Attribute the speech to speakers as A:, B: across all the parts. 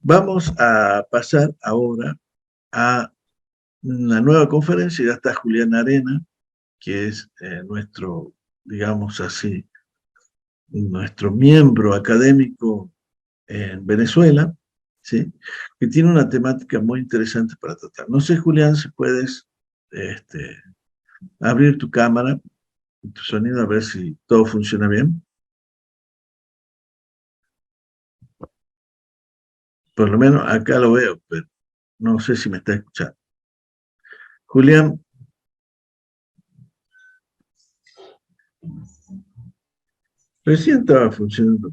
A: Vamos a pasar ahora a una nueva conferencia. Ya está Julián Arena, que es nuestro, digamos así, nuestro miembro académico en Venezuela, ¿sí? Que tiene una temática muy interesante para tratar. No sé, Julián, si puedes abrir tu cámara, tu sonido, a ver si todo funciona bien. Por lo menos acá lo veo, pero no sé si me está escuchando. Julián. Recién estaba funcionando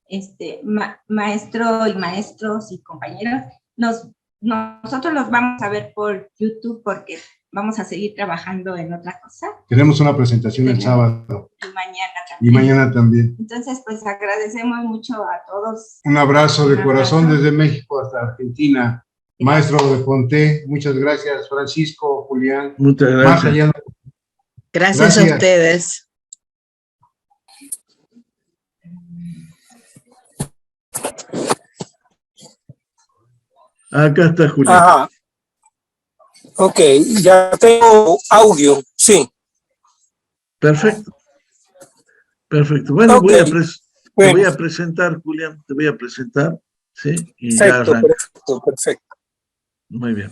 A: bien.
B: Maestro y maestros y compañeros, nosotros los vamos a ver por YouTube porque vamos a seguir trabajando en otra cosa.
C: Tenemos una presentación el sábado. Y mañana también.
B: Entonces, pues agradecemos mucho a todos.
C: Un abrazo de corazón desde México hasta Argentina. Maestro de Ponte, muchas gracias. Francisco, Julián.
A: Muchas gracias.
D: Gracias a ustedes.
A: Acá está Julián.
E: Ajá. Ok, ya tengo audio, sí.
A: Perfecto. Perfecto. Bueno,
E: Okay.
A: Te voy a presentar, Julián, te voy a presentar, ¿sí? Y
E: perfecto,
A: ya arranca.
E: Perfecto.
A: Muy bien.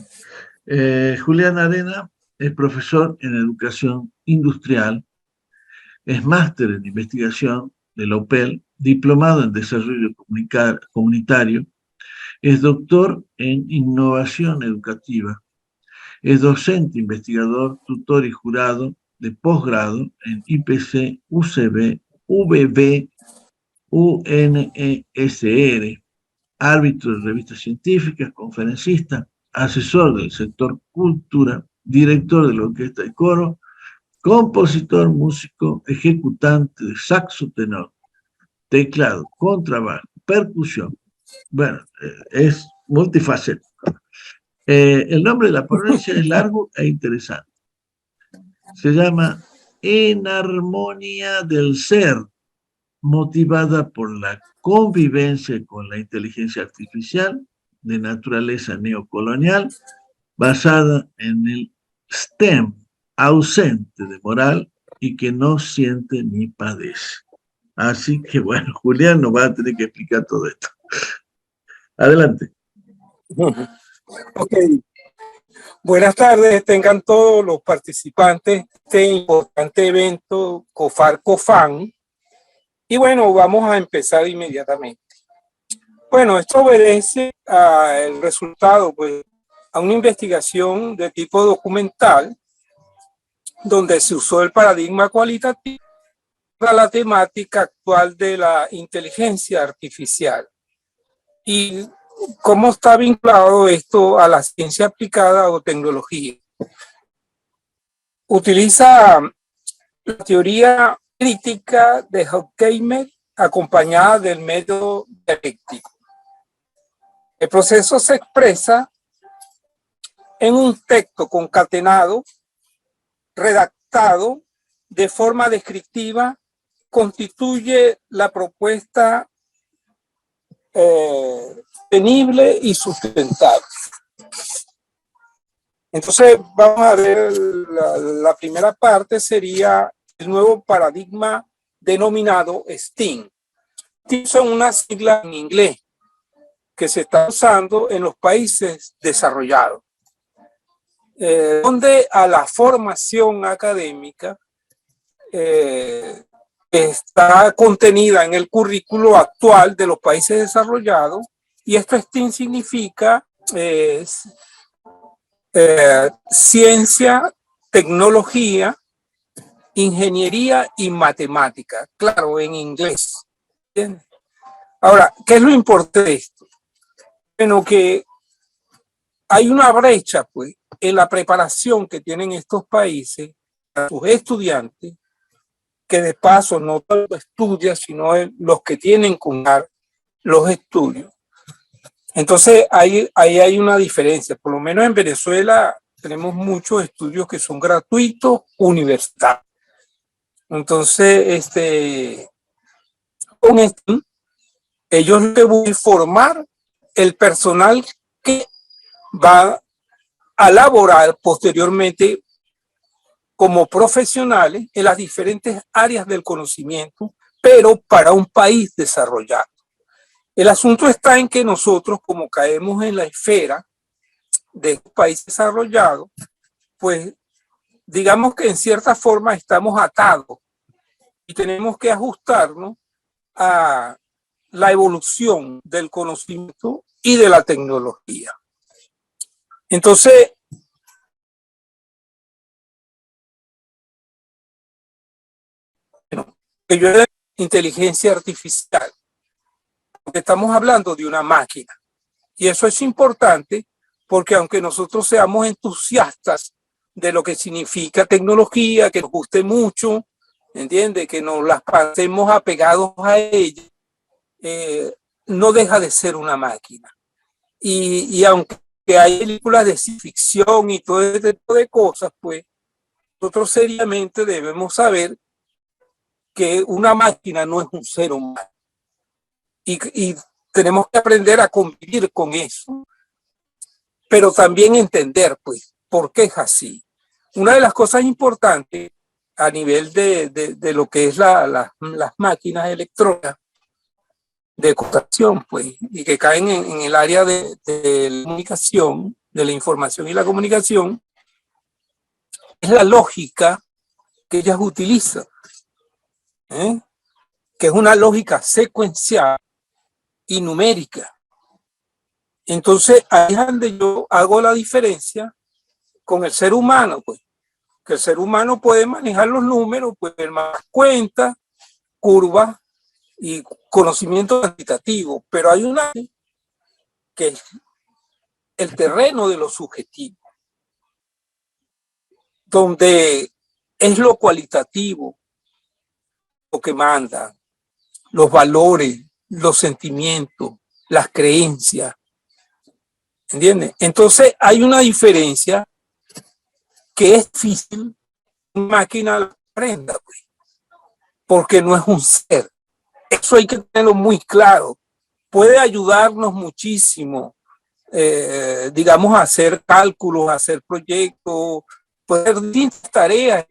A: Julián Arena es profesor en educación industrial, es máster en investigación de la UPEL, diplomado en desarrollo comunitario, es doctor en innovación educativa, es docente, investigador, tutor y jurado de posgrado en IPC, UCB, VB, UNESR, árbitro de revistas científicas, conferencista, asesor del sector cultura, director de la orquesta de coro, compositor, músico, ejecutante de saxo tenor, teclado, contrabajo, percusión. Bueno, es multifacético. El nombre de la ponencia es largo e interesante. Se llama Enarmonía del Ser, motivada por la convivencia con la inteligencia artificial de naturaleza neocolonial, basada en el STEM, ausente de moral y que no siente ni padece. Así que bueno, Julián nos va a tener que explicar todo esto. Adelante.
E: Ok. Buenas tardes, tengan todos los participantes de este importante evento COFAR-COFAN. Y bueno, vamos a empezar inmediatamente. Bueno, esto obedece al resultado, pues, a una investigación de tipo documental donde se usó el paradigma cualitativo para la temática actual de la inteligencia artificial. Y cómo está vinculado esto a la ciencia aplicada o tecnología. Utiliza la teoría crítica de Horkheimer acompañada del método dialéctico. El proceso se expresa en un texto concatenado, redactado de forma descriptiva, constituye la propuesta sostenible y sustentable. Entonces vamos a ver la primera parte, sería el nuevo paradigma denominado STEAM. STEAM son unas siglas en inglés que se están usando en los países desarrollados, donde a la formación académica está contenida en el currículo actual de los países desarrollados, y esto STEAM significa ciencia, tecnología, ingeniería y matemática, claro, en inglés. ¿Entiendes? Ahora, ¿qué es lo importante de esto? Bueno, que hay una brecha, pues, en la preparación que tienen estos países a sus estudiantes, que de paso no todos estudian, sino los que tienen que dar los estudios. Entonces, ahí hay una diferencia. Por lo menos en Venezuela tenemos muchos estudios que son gratuitos, universitarios. Entonces, con esto, Ellos deben formar el personal que va a laborar posteriormente como profesionales en las diferentes áreas del conocimiento, pero para un país desarrollado. El asunto está en que nosotros, como caemos en la esfera de un país desarrollado, pues digamos que en cierta forma estamos atados y tenemos que ajustarnos a la evolución del conocimiento y de la tecnología. Entonces, que yo de inteligencia artificial, porque estamos hablando de una máquina. Y eso es importante porque aunque nosotros seamos entusiastas de lo que significa tecnología, que nos guste mucho, ¿entiende? Que nos las pasemos apegados a ella, no deja de ser una máquina. Y aunque hay películas de ciencia ficción y todo este tipo de cosas, pues nosotros seriamente debemos saber que una máquina no es un ser humano. Y tenemos que aprender a convivir con eso, pero también entender, pues, por qué es así. Una de las cosas importantes a nivel de lo que es las máquinas electrónicas de computación, pues, y que caen en el área de la comunicación, de la información y la comunicación, es la lógica que ellas utilizan, que es una lógica secuencial y numérica. Entonces, ahí es donde yo hago la diferencia con el ser humano, pues, que el ser humano puede manejar los números, puede más cuentas, curvas y conocimiento cuantitativo, pero hay una que es el terreno de lo subjetivo, donde es lo cualitativo lo que manda, los valores, los sentimientos, las creencias, ¿entiendes? Entonces hay una diferencia que es difícil que una máquina aprenda, pues, porque no es un ser. Eso hay que tenerlo muy claro. Puede ayudarnos muchísimo, digamos, a hacer cálculos, a hacer proyectos, puede hacer distintas tareas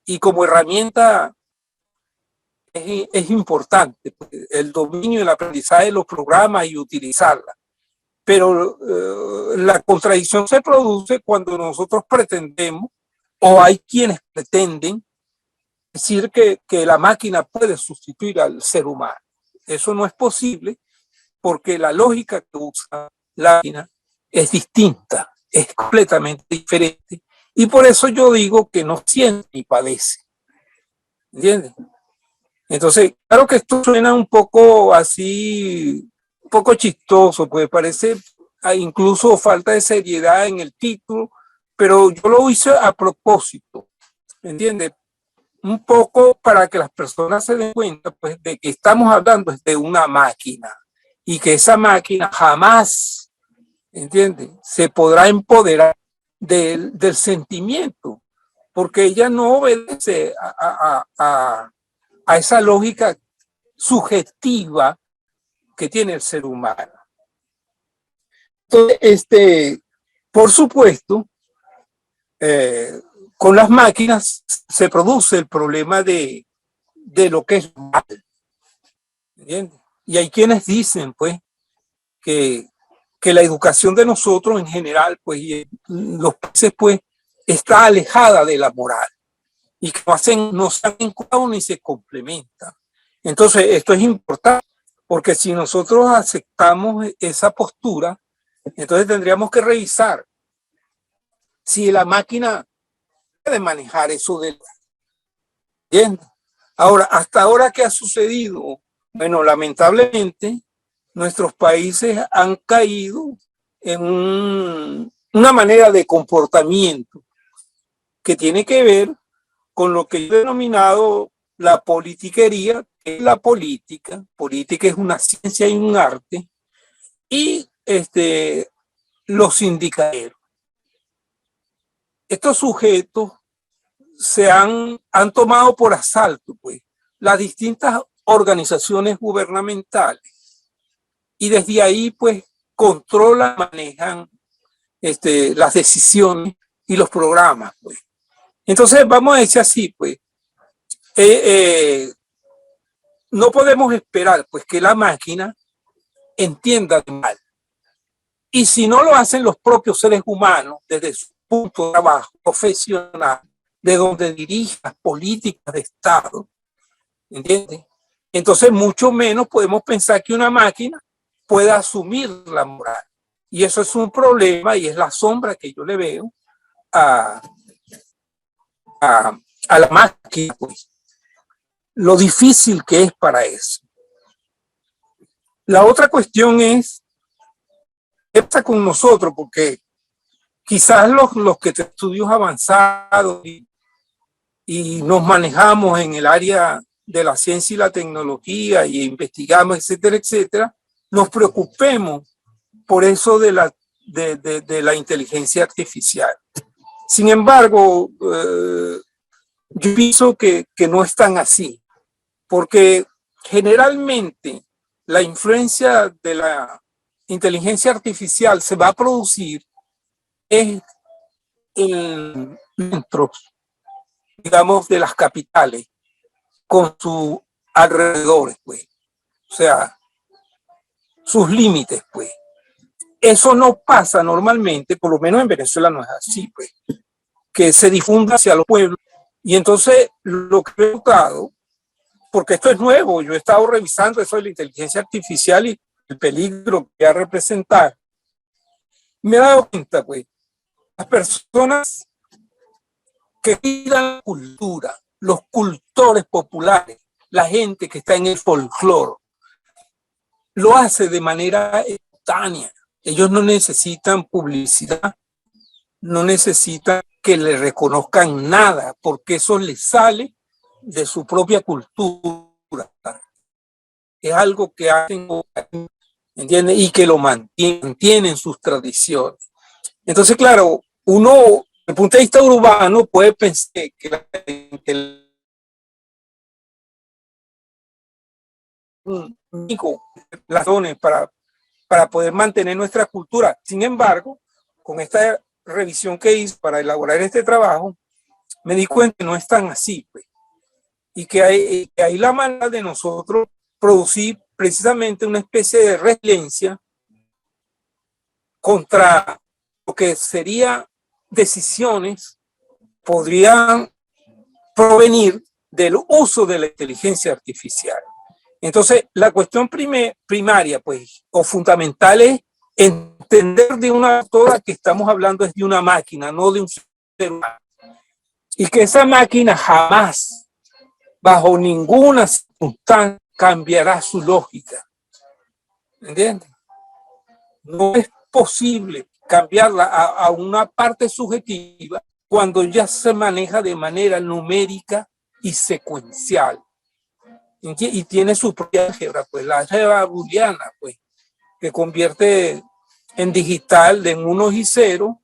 E: y como herramienta es importante pues, el dominio y el aprendizaje de los programas y utilizarla. Pero la contradicción se produce cuando nosotros pretendemos, o hay quienes pretenden, decir que la máquina puede sustituir al ser humano. Eso no es posible porque la lógica que usa la máquina es distinta, es completamente diferente. Y por eso yo digo que no siente ni padece. ¿Entiendes? Entonces, claro que esto suena un poco así, un poco chistoso, pues parece incluso falta de seriedad en el título, pero yo lo hice a propósito, ¿entiendes? Un poco para que las personas se den cuenta pues, de que estamos hablando de una máquina y que esa máquina jamás, ¿entiendes?, se podrá empoderar del sentimiento, porque ella no obedece a esa lógica subjetiva que tiene el ser humano. Entonces, por supuesto, con las máquinas se produce el problema de lo que es mal. ¿Entiendes? Y hay quienes dicen, pues, que la educación de nosotros en general, pues, y los países, pues, está alejada de la moral y que no se han encontrado ni se complementan. Entonces, esto es importante porque si nosotros aceptamos esa postura, entonces tendríamos que revisar si la máquina puede manejar eso de... ¿Entiendes? Ahora, hasta ahora, ¿qué ha sucedido? Bueno, lamentablemente, nuestros países han caído en una manera de comportamiento que tiene que ver con lo que yo he denominado la politiquería, que es la política. Política es una ciencia y un arte, y los sindicaleros. Estos sujetos se han tomado por asalto pues, las distintas organizaciones gubernamentales y desde ahí pues controlan, manejan las decisiones y los programas, pues. Entonces vamos a decir así, pues, no podemos esperar pues que la máquina entienda de mal. Y si no lo hacen los propios seres humanos desde su punto de trabajo profesional, de donde dirigen las políticas de Estado, ¿entiendes? Entonces mucho menos podemos pensar que una máquina pueda asumir la moral. Y eso es un problema y es la sombra que yo le veo a la máquina, pues. Lo difícil que es para eso. La otra cuestión es, ¿qué pasa con nosotros? Porque quizás los que tenemos estudios avanzados y nos manejamos en el área de la ciencia y la tecnología y investigamos, etcétera, etcétera, nos preocupemos por eso de la inteligencia artificial. Sin embargo, yo pienso que no es tan así, porque generalmente la influencia de la inteligencia artificial se va a producir en centros, digamos, de las capitales, con sus alrededores, pues. O sea, sus límites, pues. Eso no pasa normalmente, por lo menos en Venezuela no es así, pues, que se difunda hacia los pueblos. Y entonces lo que he notado, porque esto es nuevo, yo he estado revisando eso de la inteligencia artificial y el peligro que va a representar, me he dado cuenta, pues, las personas que cuidan la cultura, los cultores populares, la gente que está en el folclore, lo hace de manera espontánea. Ellos no necesitan publicidad, no necesitan que le reconozcan nada, porque eso les sale de su propia cultura. Es algo que hacen, ¿entiendes? Y que lo mantienen sus tradiciones. Entonces, claro, uno, desde el punto de vista urbano, puede pensar que la gente las razones para poder mantener nuestra cultura. Sin embargo, con esta revisión que hice para elaborar este trabajo, me di cuenta que no es tan así, pues, y que hay la manera de nosotros producir precisamente una especie de resiliencia contra lo que serían decisiones podrían provenir del uso de la inteligencia artificial. Entonces, la cuestión primaria, pues, o fundamental es entender de una toda que estamos hablando es de una máquina, no de un ser humano. Y que esa máquina jamás, bajo ninguna circunstancia, cambiará su lógica. ¿Entiendes? No es posible cambiarla a una parte subjetiva cuando ya se maneja de manera numérica y secuencial. Y tiene su propia álgebra, pues la álgebra booleana, pues, que convierte en digital, en unos y ceros,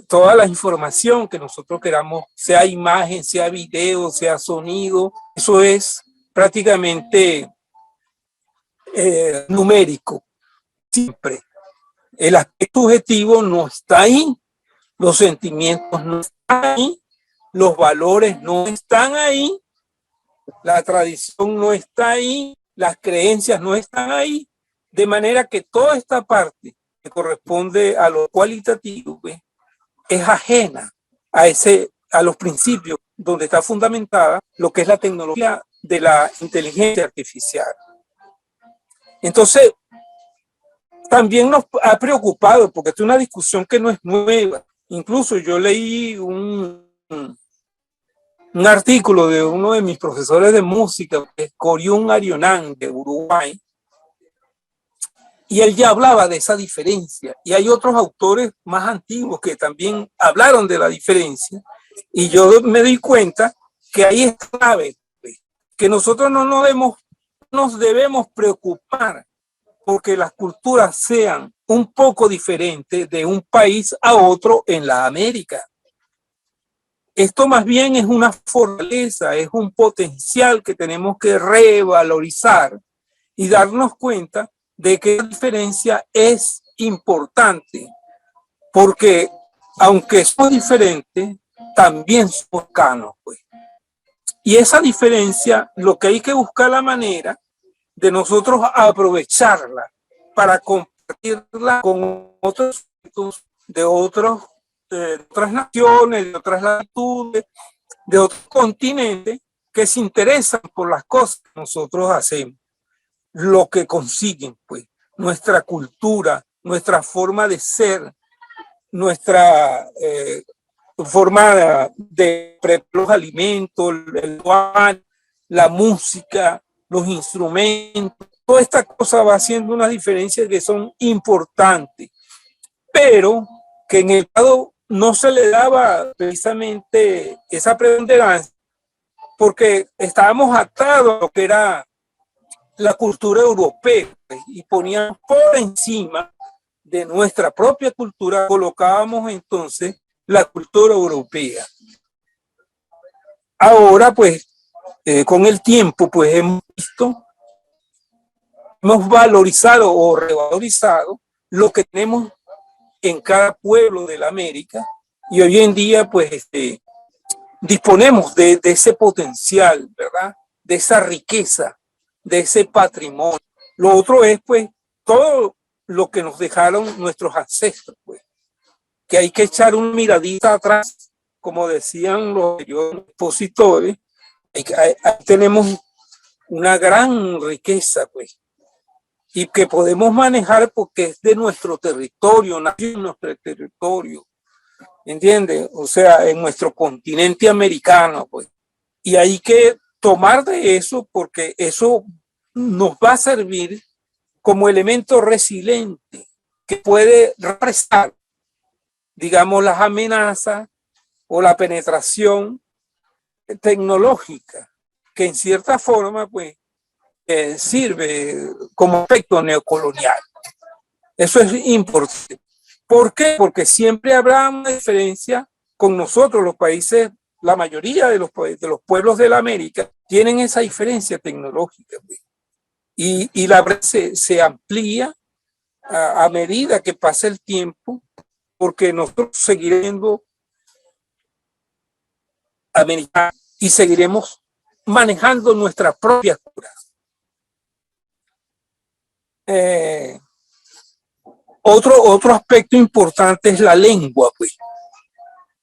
E: toda la información que nosotros queramos, sea imagen, sea video, sea sonido. Eso es prácticamente numérico, siempre. El aspecto subjetivo no está ahí, los sentimientos no están ahí, los valores no están ahí, la tradición no está ahí, las creencias no están ahí, de manera que toda esta parte que corresponde a lo cualitativo, ¿ves?, es ajena a los principios donde está fundamentada lo que es la tecnología de la inteligencia artificial. Entonces, también nos ha preocupado, porque es una discusión que no es nueva. Incluso yo leí un artículo de uno de mis profesores de música, que es Coriún Arionán, de Uruguay, y él ya hablaba de esa diferencia. Y hay otros autores más antiguos que también hablaron de la diferencia. Y yo me di cuenta que ahí es clave, que nosotros no nos debemos preocupar porque las culturas sean un poco diferentes de un país a otro en la América. Esto más bien es una fortaleza, es un potencial que tenemos que revalorizar y darnos cuenta de que la diferencia es importante, porque aunque somos diferentes, también somos cercanos, pues. Y esa diferencia, lo que hay que buscar la manera de nosotros aprovecharla para compartirla con otros de otras naciones, de otras latitudes, de otros continentes que se interesan por las cosas que nosotros hacemos, lo que consiguen, pues, nuestra cultura, nuestra forma de ser, nuestra forma de preparar los alimentos, el lugar, la música, los instrumentos, toda esta cosa va haciendo unas diferencias que son importantes, pero que en el lado no se le daba precisamente esa preponderancia porque estábamos atados a lo que era la cultura europea y poníamos por encima de nuestra propia cultura, colocábamos entonces la cultura europea. Ahora, pues, con el tiempo, pues hemos visto, hemos valorizado o revalorizado lo que tenemos en cada pueblo de la América y hoy en día, pues, disponemos de ese potencial, ¿verdad? De esa riqueza, de ese patrimonio. Lo otro es, pues, todo lo que nos dejaron nuestros ancestros, pues, que hay que echar una miradita atrás, como decían los expositores, ahí tenemos una gran riqueza, pues, y que podemos manejar porque es de nuestro territorio, nació en nuestro territorio, ¿entiendes? O sea, en nuestro continente americano, pues, y hay que tomar de eso porque eso nos va a servir como elemento resiliente que puede represar, digamos, las amenazas o la penetración tecnológica, que en cierta forma, pues, sirve como efecto neocolonial. Eso es importante. ¿Por qué? Porque siempre habrá una diferencia con nosotros, los países, la mayoría de los pueblos de la América tienen esa diferencia tecnológica, pues. Y la se amplía a medida que pasa el tiempo, porque nosotros seguiremos americanos y seguiremos manejando nuestra propia cultura. Otro aspecto importante es la lengua, pues.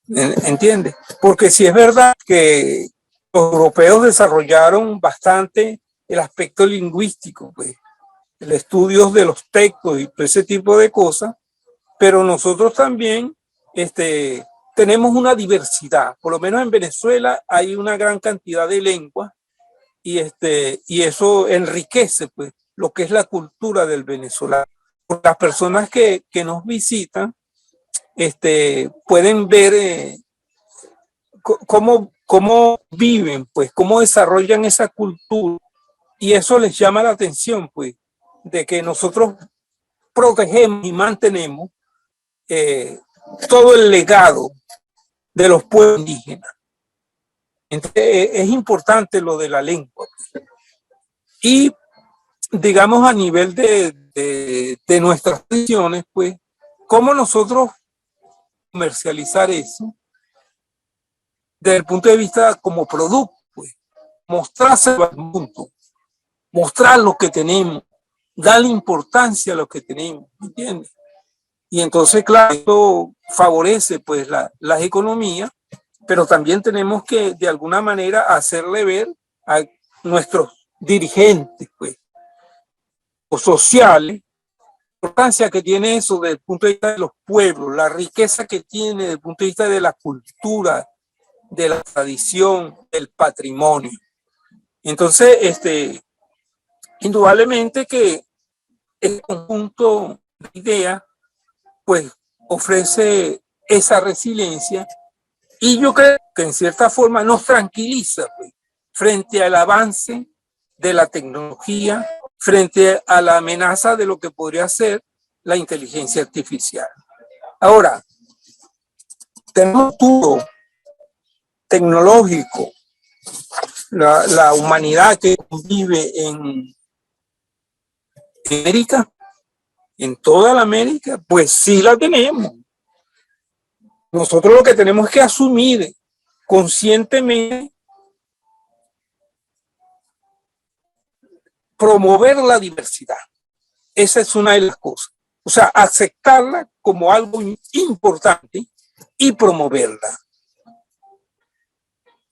E: ¿Entiendes? Porque si es verdad que los europeos desarrollaron bastante el aspecto lingüístico, pues, el estudio de los textos y todo ese tipo de cosas, pero nosotros también tenemos una diversidad. Por lo menos en Venezuela hay una gran cantidad de lenguas y eso enriquece, pues, lo que es la cultura del venezolano. Las personas que nos visitan pueden ver cómo viven, pues, cómo desarrollan esa cultura, y eso les llama la atención, pues, de que nosotros protegemos y mantenemos todo el legado de los pueblos indígenas. Entonces, es importante lo de la lengua. Y, digamos, a nivel de nuestras tradiciones, pues, cómo nosotros comercializar eso desde el punto de vista como producto, pues, mostrárselo al mundo, mostrar lo que tenemos, darle importancia a lo que tenemos, ¿entiendes? Y entonces, claro, esto favorece, pues, las economías, pero también tenemos que, de alguna manera, hacerle ver a nuestros dirigentes, pues, o sociales, la importancia que tiene eso desde el punto de vista de los pueblos, la riqueza que tiene desde el punto de vista de la cultura, de la tradición, del patrimonio. Entonces, indudablemente que el conjunto de ideas, pues, ofrece esa resiliencia, y yo creo que en cierta forma nos tranquiliza, pues, frente al avance de la tecnología, frente a la amenaza de lo que podría ser la inteligencia artificial. Ahora, tenemos todo tecnológico, la humanidad que vive América, en toda la América, pues sí la tenemos. Nosotros lo que tenemos es que asumir conscientemente, promover la diversidad. Esa es una de las cosas. O sea, aceptarla como algo importante y promoverla.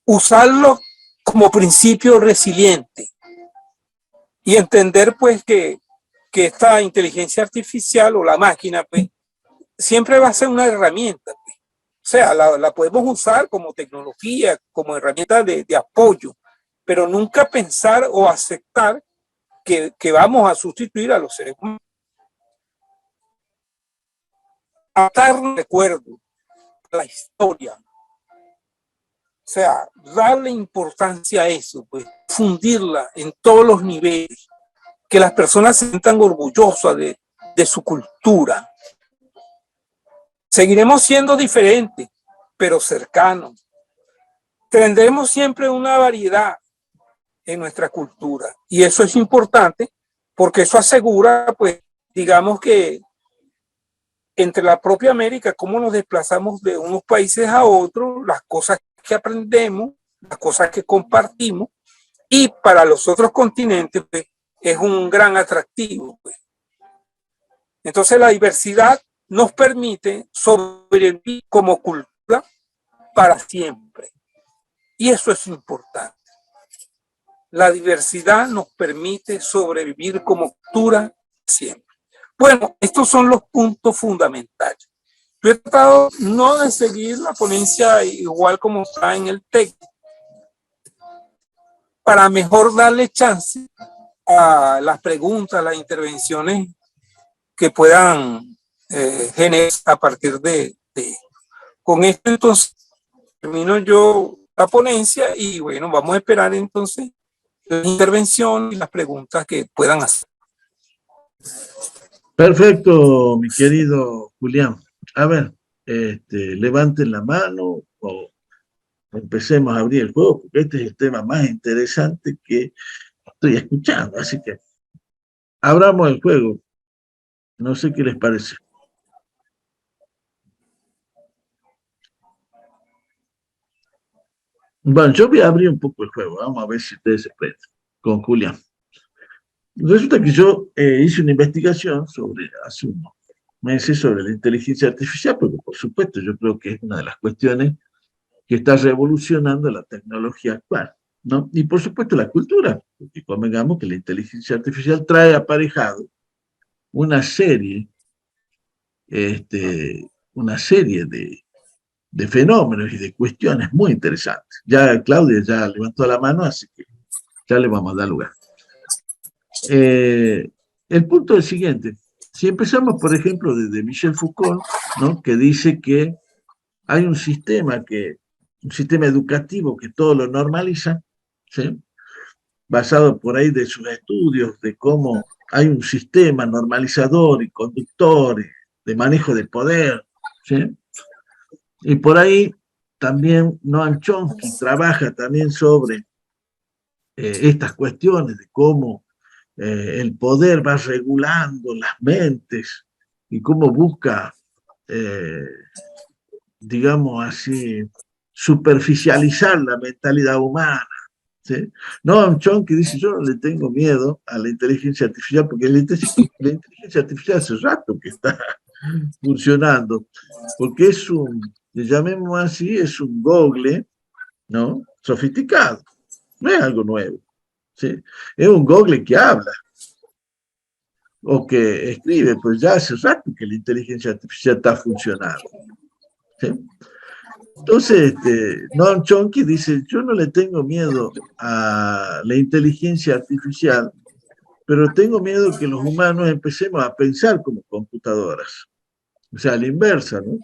E: Usarlo como principio resiliente y entender pues que esta inteligencia artificial o la máquina pues siempre va a ser una herramienta. Pues. O sea, la podemos usar como tecnología, como herramienta de apoyo, pero nunca pensar o aceptar que vamos a sustituir a los seres humanos. Atar recuerdo, la historia. O sea, darle importancia a eso, pues, fundirla en todos los niveles, que las personas se sientan orgullosas de su cultura. Seguiremos siendo diferentes, pero cercanos. Tendremos siempre una variedad en nuestra cultura y eso es importante porque eso asegura, pues, digamos que entre la propia América, cómo nos desplazamos de unos países a otros, las cosas que aprendemos, las cosas que compartimos, y para los otros continentes pues, es un gran atractivo. Pues. Entonces la diversidad nos permite sobrevivir como cultura para siempre. Y eso es importante. La diversidad nos permite sobrevivir como cultura siempre. Bueno, estos son los puntos fundamentales. Yo he tratado no de seguir la ponencia igual como está en el texto, para mejor darle chance a las preguntas, las intervenciones que puedan generar a partir de. Con esto entonces termino yo la ponencia y bueno, vamos a esperar entonces la intervención y las preguntas que puedan hacer.
A: Perfecto, mi querido Julián. A ver, levanten la mano o empecemos a abrir el juego, porque este es el tema más interesante que estoy escuchando. Así que abramos el juego. No sé qué les parece. Bueno, yo voy a abrir un poco el juego. Vamos a ver si ustedes se prenden con Julián. Resulta que yo hice una investigación hace unos meses sobre la inteligencia artificial, porque por supuesto yo creo que es una de las cuestiones que está revolucionando la tecnología actual, ¿no? Y por supuesto la cultura, porque convengamos que la inteligencia artificial trae aparejado una serie de fenómenos y de cuestiones muy interesantes. Ya Claudia ya levantó la mano, así que ya le vamos a dar lugar. El punto es el siguiente. Si empezamos, por ejemplo, desde Michel Foucault, ¿no? Que dice que hay un sistema educativo que todo lo normaliza, ¿sí? Basado por ahí de sus estudios de cómo hay un sistema normalizador y conductor de manejo de poder, ¿sí? Y por ahí también Noam Chomsky trabaja también sobre estas cuestiones de cómo el poder va regulando las mentes y cómo busca, digamos así, superficializar la mentalidad humana. ¿Sí? Noam Chomsky dice, yo no le tengo miedo a la inteligencia artificial, porque la inteligencia artificial hace rato que está funcionando, porque llamémoslo así, es un Google, ¿no? Sofisticado, no es algo nuevo. ¿Sí? Es un Google que habla o que escribe, pues ya hace rato que la inteligencia artificial está funcionando. ¿Sí? Entonces, Noam Chomsky dice, yo no le tengo miedo a la inteligencia artificial, pero tengo miedo que los humanos empecemos a pensar como computadoras. O sea, a la inversa, ¿no?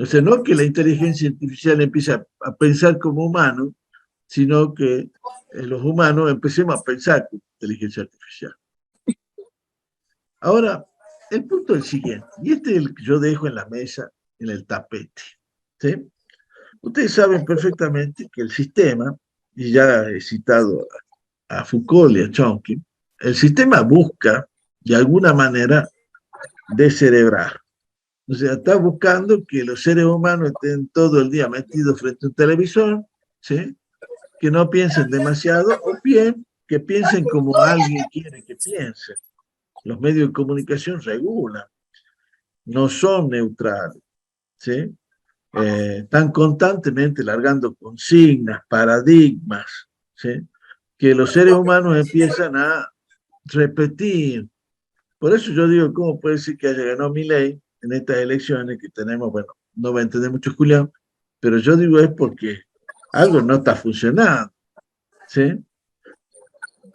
A: O sea, no que la inteligencia artificial empiece a pensar como humano, sino que los humanos empecemos a pensar con inteligencia artificial. Ahora, el punto es el siguiente, y este es el que yo dejo en la mesa, en el tapete. ¿Sí? Ustedes saben perfectamente que el sistema, y ya he citado a Foucault y a Chomsky, el sistema busca de alguna manera, descerebrar. O sea, está buscando que los seres humanos estén todo el día metidos frente a un televisor, ¿sí? Que no piensen demasiado, o bien que piensen como alguien quiere que piensen. Los medios de comunicación regulan, no son neutrales, ¿sí? Están constantemente largando consignas, paradigmas, ¿sí? Que los seres humanos empiezan a repetir. Por eso yo digo, ¿cómo puede ser que haya ganado Milei en estas elecciones que tenemos? Bueno, no va a entender mucho Julián, pero yo digo es porque algo no está funcionando, ¿sí?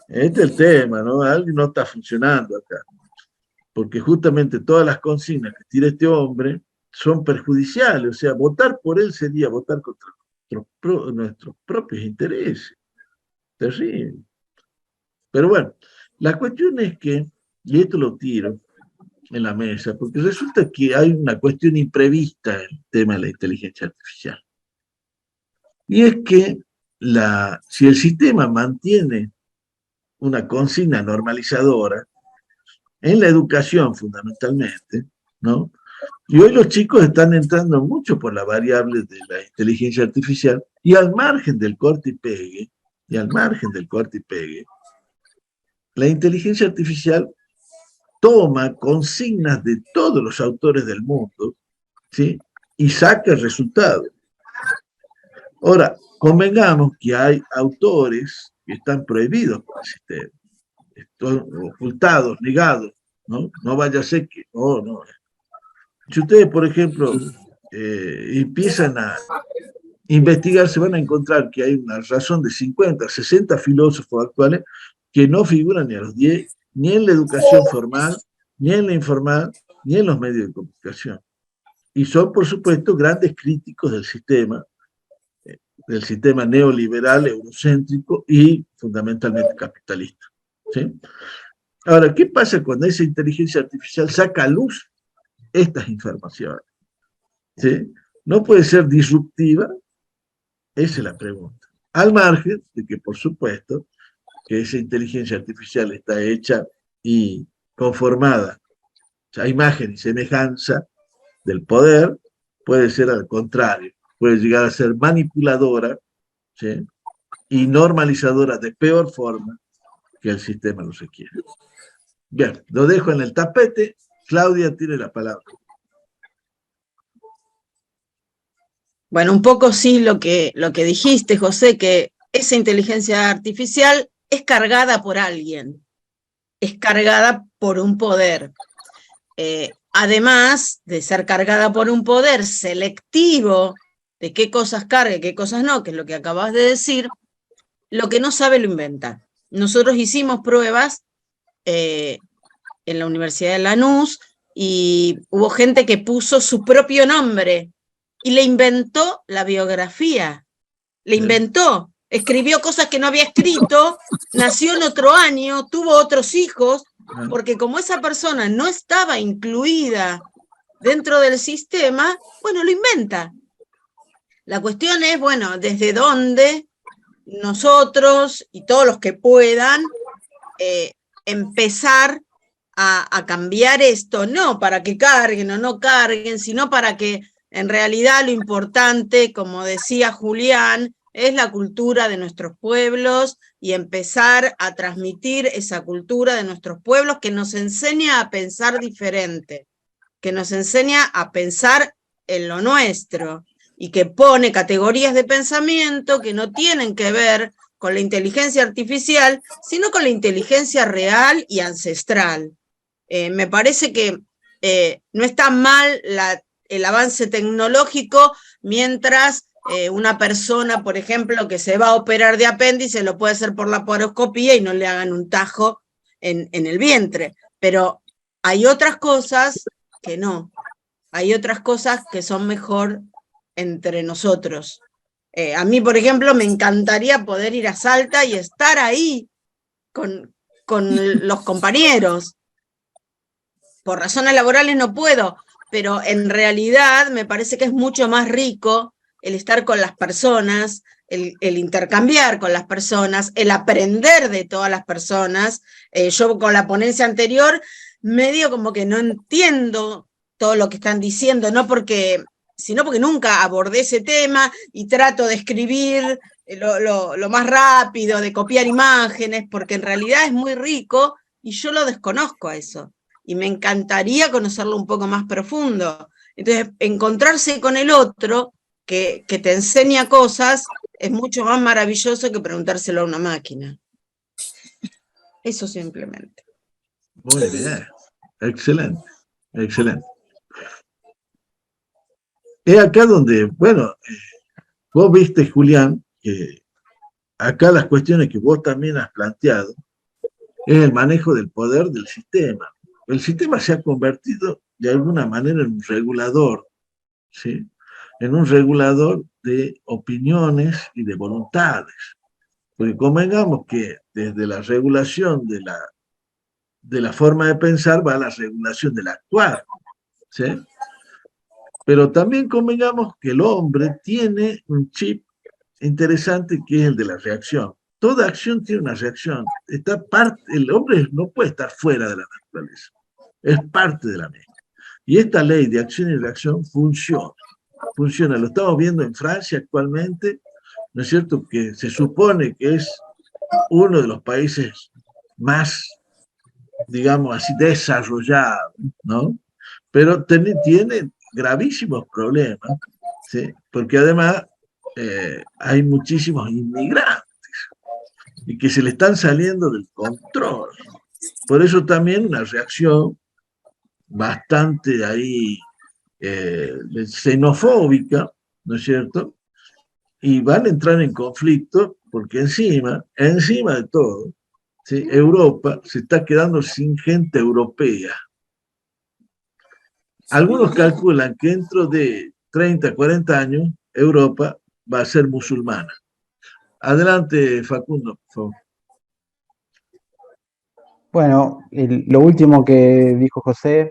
A: Este es el tema, ¿no? Algo no está funcionando acá, porque justamente todas las consignas que tira este hombre son perjudiciales, o sea, votar por él sería votar contra nuestros propios intereses. Terrible. Pero bueno, la cuestión es que, y esto lo tiro en la mesa, porque resulta que hay una cuestión imprevista en el tema de la inteligencia artificial. Y es que si el sistema mantiene una consigna normalizadora, en la educación fundamentalmente, ¿no? Y hoy los chicos están entrando mucho por la variable de la inteligencia artificial y al margen del corte y pegue, la inteligencia artificial toma consignas de todos los autores del mundo, ¿sí? Y saca el resultado. Ahora, convengamos que hay autores que están prohibidos por el sistema, están ocultados, negados, ¿no? No vaya a ser que, no. Si ustedes, por ejemplo, empiezan a investigar, se van a encontrar que hay una razón de 50, 60 filósofos actuales que no figuran ni a los 10, ni en la educación formal, ni en la informal, ni en los medios de comunicación. Y son, por supuesto, grandes críticos del sistema neoliberal, eurocéntrico y fundamentalmente capitalista, ¿sí? Ahora, ¿qué pasa cuando esa inteligencia artificial saca a luz estas informaciones? ¿Sí? ¿No puede ser disruptiva? Esa es la pregunta. Al margen de que, por supuesto, que esa inteligencia artificial está hecha y conformada a imagen y semejanza del poder, puede ser al contrario, puede llegar a ser manipuladora, ¿sí? Y normalizadora de peor forma que el sistema lo requiere. Bien, lo dejo en el tapete. Claudia tiene la palabra.
D: Bueno, un poco sí lo que dijiste, José, que esa inteligencia artificial es cargada por alguien, es cargada por un poder. Además de ser cargada por un poder selectivo de qué cosas carga y qué cosas no, que es lo que acabas de decir, lo que no sabe lo inventa. Nosotros hicimos pruebas en la Universidad de Lanús y hubo gente que puso su propio nombre y le inventó la biografía, le inventó, escribió cosas que no había escrito, nació en otro año, tuvo otros hijos, porque como esa persona no estaba incluida dentro del sistema, bueno, lo inventa. La cuestión es, bueno, desde dónde nosotros y todos los que puedan empezar a cambiar esto, no para que carguen o no carguen, sino para que en realidad lo importante, como decía Julián, es la cultura de nuestros pueblos y empezar a transmitir esa cultura de nuestros pueblos que nos enseña a pensar diferente, que nos enseña a pensar en lo nuestro y que pone categorías de pensamiento que no tienen que ver con la inteligencia artificial, sino con la inteligencia real y ancestral. Me parece que no está mal el avance tecnológico mientras una persona, por ejemplo, que se va a operar de apéndice, lo puede hacer por la laparoscopía y no le hagan un tajo en el vientre. Pero hay otras cosas que no. Hay otras cosas que son mejor entre nosotros. A mí, por ejemplo, me encantaría poder ir a Salta y estar ahí con los compañeros. Por razones laborales no puedo, pero en realidad me parece que es mucho más rico el estar con las personas, el intercambiar con las personas, el aprender de todas las personas. Yo con la ponencia anterior medio como que no entiendo todo lo que están diciendo, sino porque nunca abordé ese tema y trato de escribir lo más rápido, de copiar imágenes, porque en realidad es muy rico y yo lo desconozco a eso. Y me encantaría conocerlo un poco más profundo. Entonces, encontrarse con el otro que te enseña cosas es mucho más maravilloso que preguntárselo a una máquina. Eso simplemente.
A: Muy bien, excelente, excelente. Es acá donde, bueno, vos viste, Julián, que acá las cuestiones que vos también has planteado es el manejo del poder del sistema. El sistema se ha convertido de alguna manera en un regulador, ¿sí? En un regulador de opiniones y de voluntades. Porque convengamos que desde la regulación de la forma de pensar va a la regulación del actuar, ¿sí? Pero también convengamos que el hombre tiene un chip interesante que es el de la reacción. Toda acción tiene una reacción. El hombre no puede estar fuera de la naturaleza. Es parte de la misma. Y esta ley de acción y reacción funciona. Funciona. Lo estamos viendo en Francia actualmente, ¿no es cierto? Que se supone que es uno de los países más, digamos así, desarrollados, ¿no? Pero tiene gravísimos problemas, ¿sí? Porque además hay muchísimos inmigrantes y que se le están saliendo del control. Por eso también una reacción bastante ahí xenofóbica, ¿no es cierto? Y van a entrar en conflicto porque encima de todo, ¿sí? Europa se está quedando sin gente europea. Algunos calculan que dentro de 30, 40 años Europa va a ser musulmana. Adelante, Facundo, por favor.
F: Bueno, lo último que dijo José,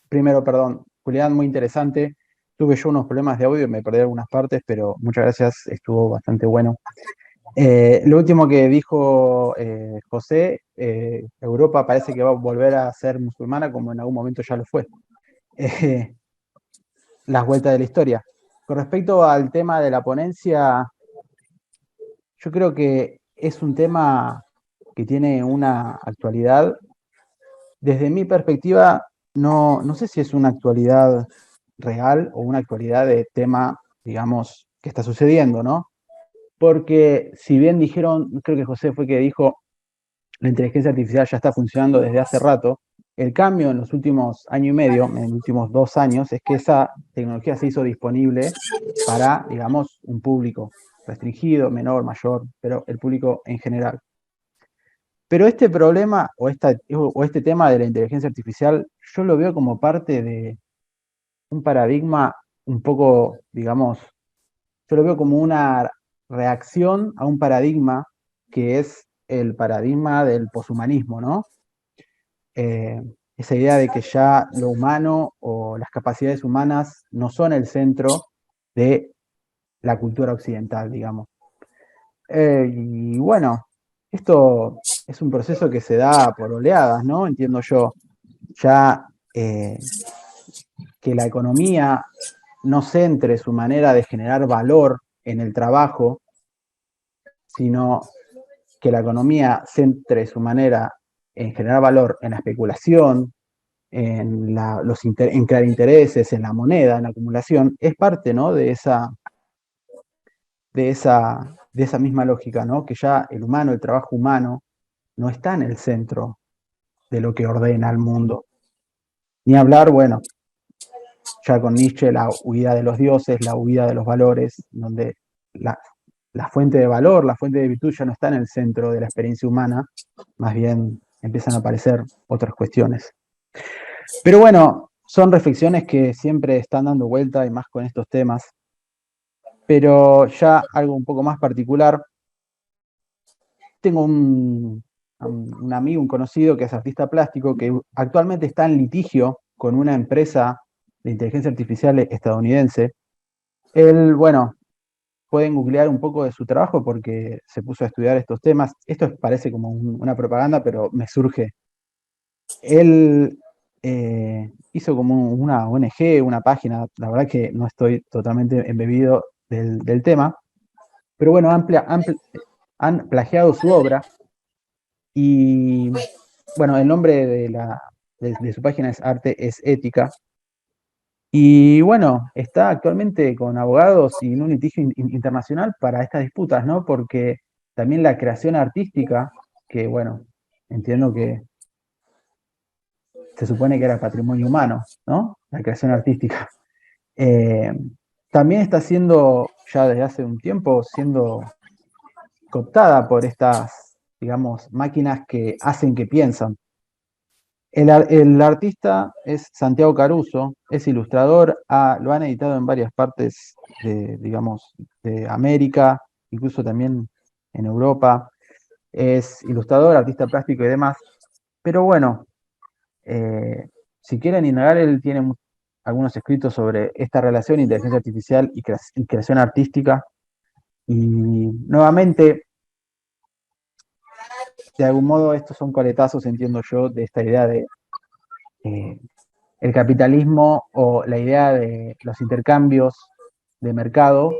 F: primero, perdón, Julián, muy interesante. Tuve yo unos problemas de audio, me perdí algunas partes, pero muchas gracias, estuvo bastante bueno. Lo último que dijo José, Europa parece que va a volver a ser musulmana como en algún momento ya lo fue. Las vueltas de la historia. Con respecto al tema de la ponencia, yo creo que es un tema que tiene una actualidad. Desde mi perspectiva, no sé si es una actualidad real o una actualidad de tema, digamos, que está sucediendo, ¿no? Porque si bien dijeron, creo que José fue que dijo, la inteligencia artificial ya está funcionando desde hace rato, el cambio en los últimos año y medio, en los últimos 2 años, es que esa tecnología se hizo disponible para, digamos, un público restringido, menor, mayor, pero el público en general. Pero este problema o este tema de la inteligencia artificial, yo lo veo como parte de un paradigma un poco, digamos, yo lo veo como una reacción a un paradigma que es el paradigma del poshumanismo, ¿no? Esa idea de que ya lo humano o las capacidades humanas no son el centro de la cultura occidental, digamos. Y bueno, esto es un proceso que se da por oleadas, ¿no? Entiendo yo. Ya que la economía no centre su manera de generar valor en el trabajo, sino que la economía centre su manera en generar valor en la especulación, en crear intereses, en la moneda, en la acumulación, es parte, ¿no? de esa misma lógica, ¿no? Que ya el humano, el trabajo humano, no está en el centro de lo que ordena al mundo. Ni hablar, bueno, ya con Nietzsche, la huida de los dioses, la huida de los valores, donde la fuente de valor, la fuente de virtud ya no está en el centro de la experiencia humana, más bien empiezan a aparecer otras cuestiones. Pero bueno, son reflexiones que siempre están dando vuelta y más con estos temas. Pero ya algo un poco más particular, tengo un amigo, un conocido que es artista plástico, que actualmente está en litigio con una empresa de inteligencia artificial estadounidense. Él, bueno, pueden googlear un poco de su trabajo porque se puso a estudiar estos temas. Esto parece como una propaganda, pero me surge. Él hizo como una ONG, una página, la verdad que no estoy totalmente embebido del tema, pero bueno, han plagiado su obra y bueno, el nombre de su página es Arte es Ética. Y bueno, está actualmente con abogados y en un litigio internacional para estas disputas, ¿no? Porque también la creación artística, que bueno, entiendo que se supone que era patrimonio humano, ¿no? La creación artística. Eh, también está siendo, ya desde hace un tiempo, siendo cooptada por estas, digamos, máquinas que hacen que piensan. El artista es Santiago Caruso, es ilustrador, lo han editado en varias partes digamos, de América, incluso también en Europa. Es ilustrador, artista plástico y demás. Pero bueno, si quieren indagar, él tiene algunos escritos sobre esta relación inteligencia artificial y creación artística. Y nuevamente, de algún modo, estos son coletazos, entiendo yo, de esta idea de el capitalismo o la idea de los intercambios de mercado,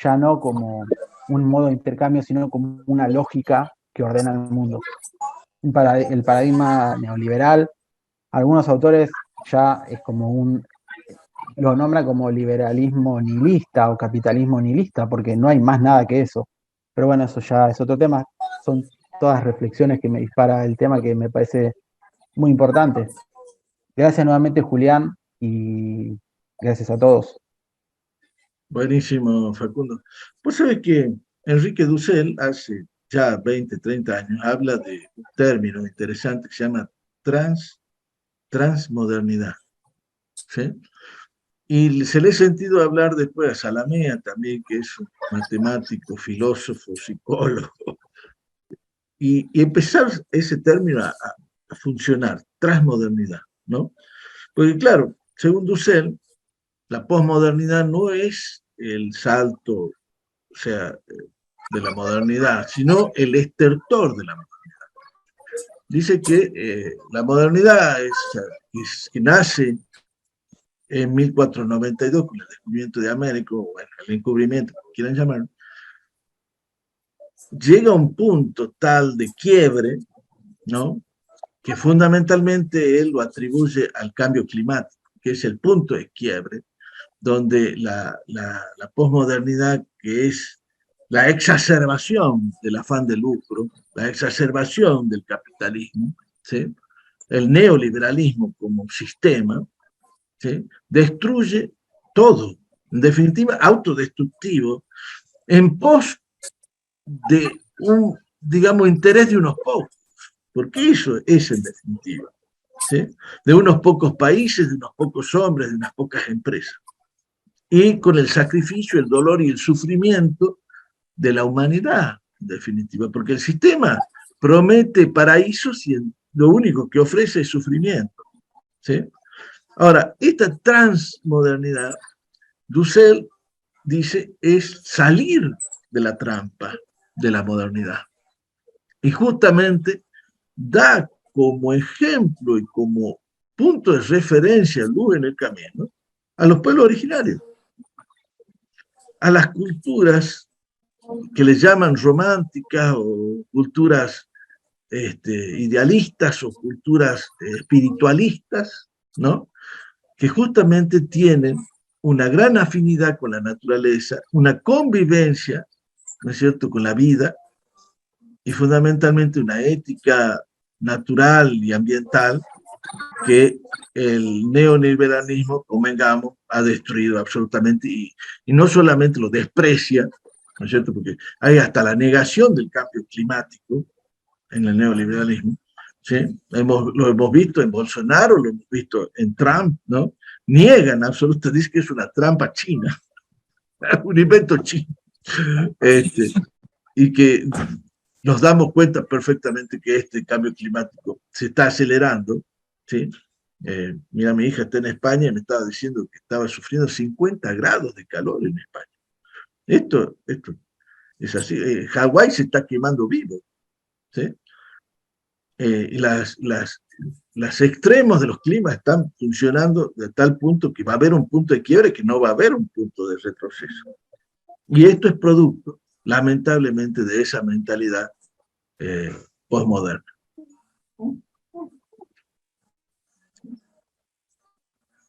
F: ya no como un modo de intercambio, sino como una lógica que ordena el mundo. El paradigma neoliberal, algunos autores ya es como lo nombran como liberalismo nihilista o capitalismo nihilista, porque no hay más nada que eso. Pero bueno, eso ya es otro tema. Son todas reflexiones que me dispara el tema que me parece muy importante. Gracias nuevamente, Julián, y gracias a todos.
A: Buenísimo, Facundo. Pues sabes que Enrique Dussel hace ya 20, 30 años habla de un término interesante que se llama transmodernidad. ¿Sí? Y se le he sentido hablar después a Salamea también, que es un matemático, filósofo, psicólogo, y empezar ese término a funcionar, transmodernidad, ¿no? Porque claro, según Dussel, la posmodernidad no es el salto, o sea, de la modernidad, sino el estertor de la modernidad. Dice que la modernidad que nace en 1492 con el descubrimiento de América, o bueno, el encubrimiento, como quieran llamarlo, llega a un punto tal de quiebre, ¿no? Que fundamentalmente él lo atribuye al cambio climático, que es el punto de quiebre, donde la posmodernidad, que es la exacerbación del afán de lucro, la exacerbación del capitalismo, ¿sí? El neoliberalismo como sistema, ¿sí? Destruye todo, en definitiva, autodestructivo, en pos de un, digamos, interés de unos pocos, porque eso es en definitiva, ¿sí? De unos pocos países, de unos pocos hombres, de unas pocas empresas. Y con el sacrificio, el dolor y el sufrimiento de la humanidad, en definitiva, porque el sistema promete paraísos y lo único que ofrece es sufrimiento, ¿sí? Ahora, esta transmodernidad, Dussel dice, es salir de la trampa de la modernidad. Y justamente da como ejemplo y como punto de referencia, luz en el camino, a los pueblos originarios, a las culturas que les llaman románticas o culturas idealistas o culturas espiritualistas, ¿no? Que justamente tienen una gran afinidad con la naturaleza, una convivencia, ¿no es cierto?, con la vida, y fundamentalmente una ética natural y ambiental que el neoliberalismo, convengamos, ha destruido absolutamente, y no solamente lo desprecia, ¿no es cierto?, porque hay hasta la negación del cambio climático en el neoliberalismo, ¿sí? Lo hemos visto en Bolsonaro, lo hemos visto en Trump, ¿no? Niegan absolutamente, dicen que es una trampa china, un invento chino, y que nos damos cuenta perfectamente que este cambio climático se está acelerando, ¿sí? Mira, mi hija está en España y me estaba diciendo que estaba sufriendo 50 grados de calor en España. Esto es así. Hawái se está quemando vivo, ¿sí? Y las extremos de los climas están funcionando de tal punto que va a haber un punto de quiebre, que no va a haber un punto de retroceso. Y esto es producto, lamentablemente, de esa mentalidad postmoderna.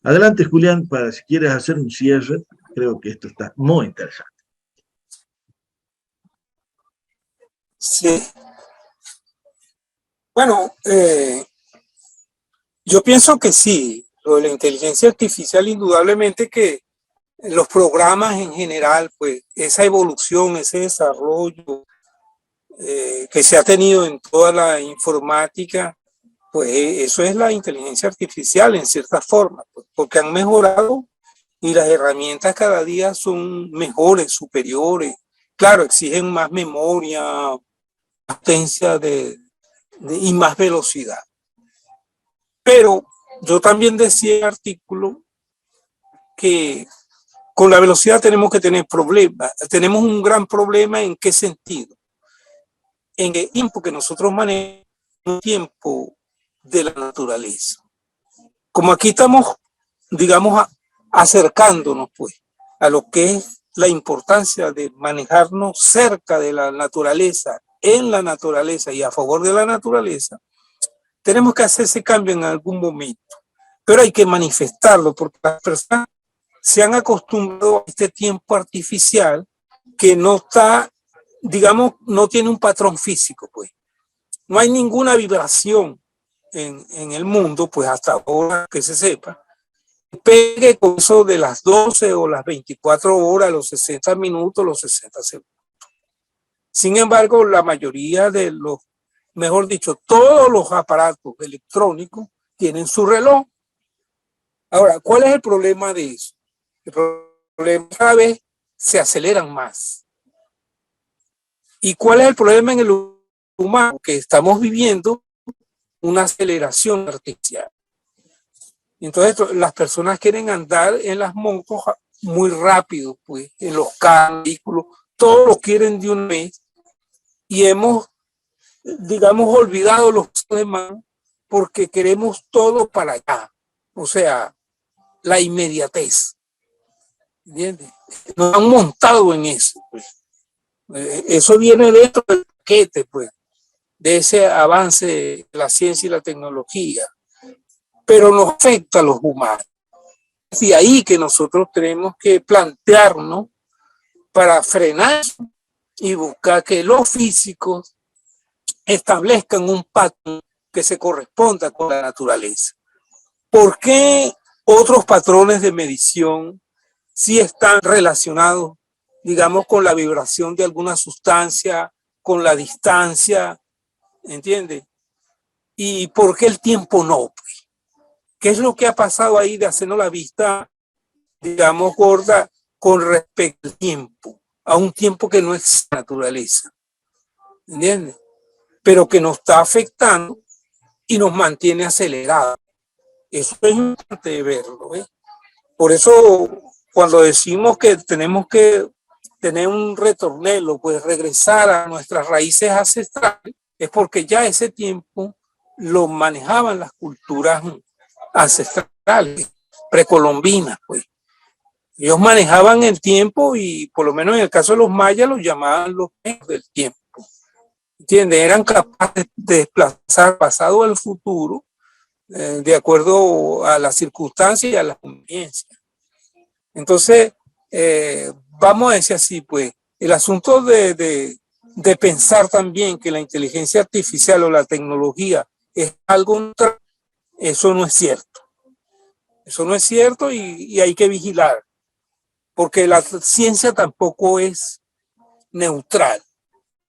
A: Adelante, Julián, para si quieres hacer un cierre, creo que esto está muy interesante.
E: Sí. Bueno, yo pienso que sí, lo de la inteligencia artificial, indudablemente que los programas en general, pues esa evolución, ese desarrollo que se ha tenido en toda la informática, pues eso es la inteligencia artificial en cierta forma, pues, porque han mejorado y las herramientas cada día son mejores, superiores. Claro, exigen más memoria, potencia y más velocidad. Pero yo también decía en el artículo que con la velocidad tenemos que tener problemas. Tenemos un gran problema. ¿En qué sentido? En el tiempo que nosotros manejamos, un tiempo de la naturaleza. Como aquí estamos, digamos, acercándonos pues a lo que es la importancia de manejarnos cerca de la naturaleza, en la naturaleza y a favor de la naturaleza, tenemos que hacer ese cambio en algún momento, pero hay que manifestarlo porque las personas se han acostumbrado a este tiempo artificial que no está, digamos, no tiene un patrón físico, pues. No hay ninguna vibración en el mundo, pues hasta ahora que se sepa, pegue con eso de las 12 o las 24 horas, los 60 minutos, los 60 segundos. Sin embargo, la mayoría de los, mejor dicho, todos los aparatos electrónicos tienen su reloj. Ahora, ¿cuál es el problema de eso? El problema cada vez se aceleran más. ¿Y cuál es el problema en el humano? Que estamos viviendo una aceleración artificial. Entonces, las personas quieren andar en las motos muy rápido, pues, en los carros, vehículos, todo lo quieren de una vez y hemos, digamos, olvidado los demás porque queremos todo para allá. O sea, la inmediatez. ¿Entiendes? Nos han montado en eso, pues. Eso viene dentro del paquete, pues, de ese avance de la ciencia y la tecnología, pero nos afecta a los humanos. Es de ahí que nosotros tenemos que plantearnos para frenar y buscar que los físicos establezcan un patrón que se corresponda con la naturaleza. ¿Por qué otros patrones de medición sí están relacionados, digamos, con la vibración de alguna sustancia, con la distancia, ¿entiendes? ¿Y por qué el tiempo no? ¿Qué es lo que ha pasado ahí de hacernos la vista, digamos, gorda con respecto al tiempo, a un tiempo que no es naturaleza? ¿Entiendes? Pero que nos está afectando y nos mantiene acelerados. Eso es importante de verlo, ¿eh? Por eso, cuando decimos que tenemos que tener un retornelo, pues regresar a nuestras raíces ancestrales, es porque ya ese tiempo lo manejaban las culturas ancestrales, precolombinas, pues. Ellos manejaban el tiempo y por lo menos en el caso de los mayas los llamaban los tiempos del tiempo. ¿Entiendes? Eran capaces de desplazar pasado al futuro de acuerdo a las circunstancias y a las conveniencias. Entonces, vamos a decir así, pues, el asunto de pensar también que la inteligencia artificial o la tecnología es algo neutral, eso no es cierto. Eso no es cierto y hay que vigilar, porque la ciencia tampoco es neutral.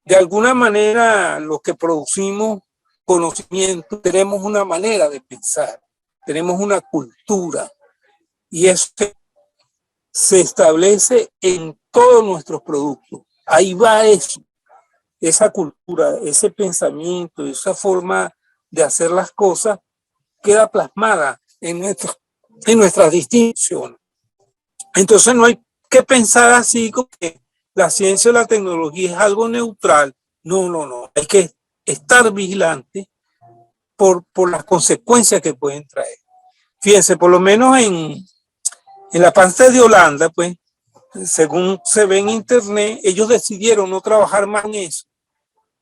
E: De alguna manera, los que producimos conocimiento, tenemos una manera de pensar, tenemos una cultura, y eso se establece en todos nuestros productos. Ahí va eso, esa cultura, ese pensamiento, esa forma de hacer las cosas queda plasmada en nuestras distinciones. Entonces no hay que pensar así como que la ciencia o la tecnología es algo neutral. No, no, no. Hay que estar vigilante por las consecuencias que pueden traer. Fíjense, por lo menos en la parte de Holanda, pues, según se ve en internet, ellos decidieron no trabajar más en eso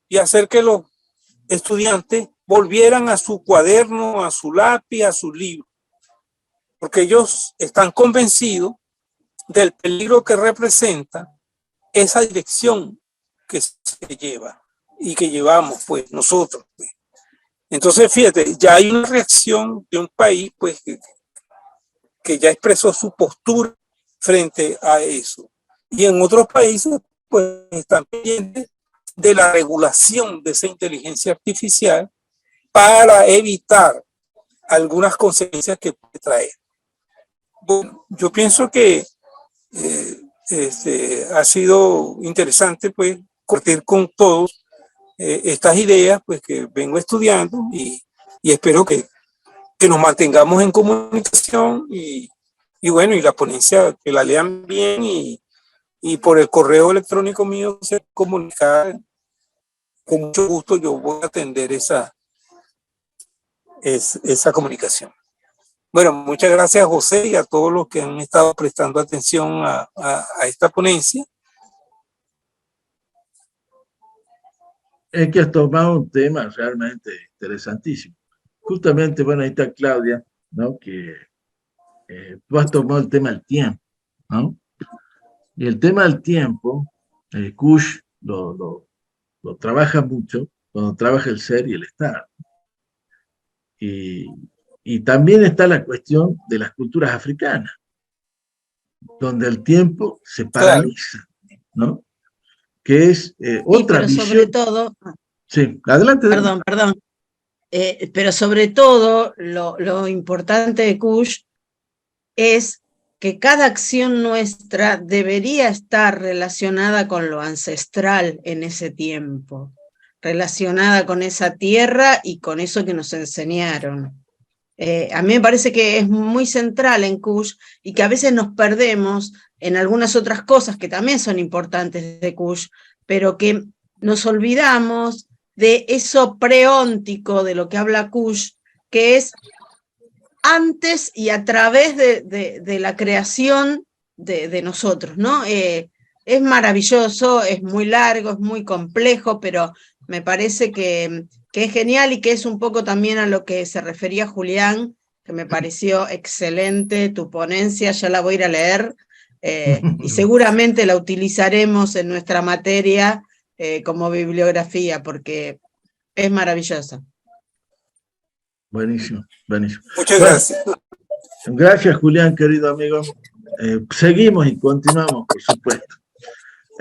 E: y hacer que los estudiantes volvieran a su cuaderno, a su lápiz, a su libro, porque ellos están convencidos del peligro que representa esa dirección que se lleva y que llevamos, pues, nosotros. Pues. Entonces, fíjate, ya hay una reacción de un país, pues, que ya expresó su postura frente a eso. Y en otros países, pues, están pendientes de la regulación de esa inteligencia artificial para evitar algunas consecuencias que puede traer. Bueno, yo pienso que ha sido interesante, pues, compartir con todos estas ideas, pues, que vengo estudiando y espero que nos mantengamos en comunicación y bueno, y la ponencia que la lean bien y por el correo electrónico mío se comunicar. Con mucho gusto yo voy a atender esa comunicación. Bueno, muchas gracias, José, y a todos los que han estado prestando atención a esta ponencia.
A: Es que has tomado un tema realmente interesantísimo. Justamente, bueno, ahí está Claudia, ¿no? Que tú has tomado el tema del tiempo, ¿no? Y el tema del tiempo, Kush lo trabaja mucho cuando trabaja el ser y el estar. Y también está la cuestión de las culturas africanas, donde el tiempo se paraliza, ¿no? Que es otra
D: pero
A: visión.
D: sobre todo...
A: Sí, adelante.
D: Perdón. Pero sobre todo, lo importante de Kush es que cada acción nuestra debería estar relacionada con lo ancestral en ese tiempo, relacionada con esa tierra y con eso que nos enseñaron. A mí me parece que es muy central en Kush y que a veces nos perdemos en algunas otras cosas que también son importantes de Kush, pero que nos olvidamos de eso preóntico de lo que habla Kush, que es antes y a través de la creación de nosotros, ¿no? Es maravilloso, es muy largo, es muy complejo, pero me parece que es genial y que es un poco también a lo que se refería Julián, que me pareció excelente tu ponencia, ya la voy a ir a leer, y seguramente la utilizaremos en nuestra materia como bibliografía, porque es maravillosa.
A: Buenísimo, buenísimo.
E: Muchas gracias.
A: Gracias, Julián, querido amigo. Seguimos y continuamos, por supuesto.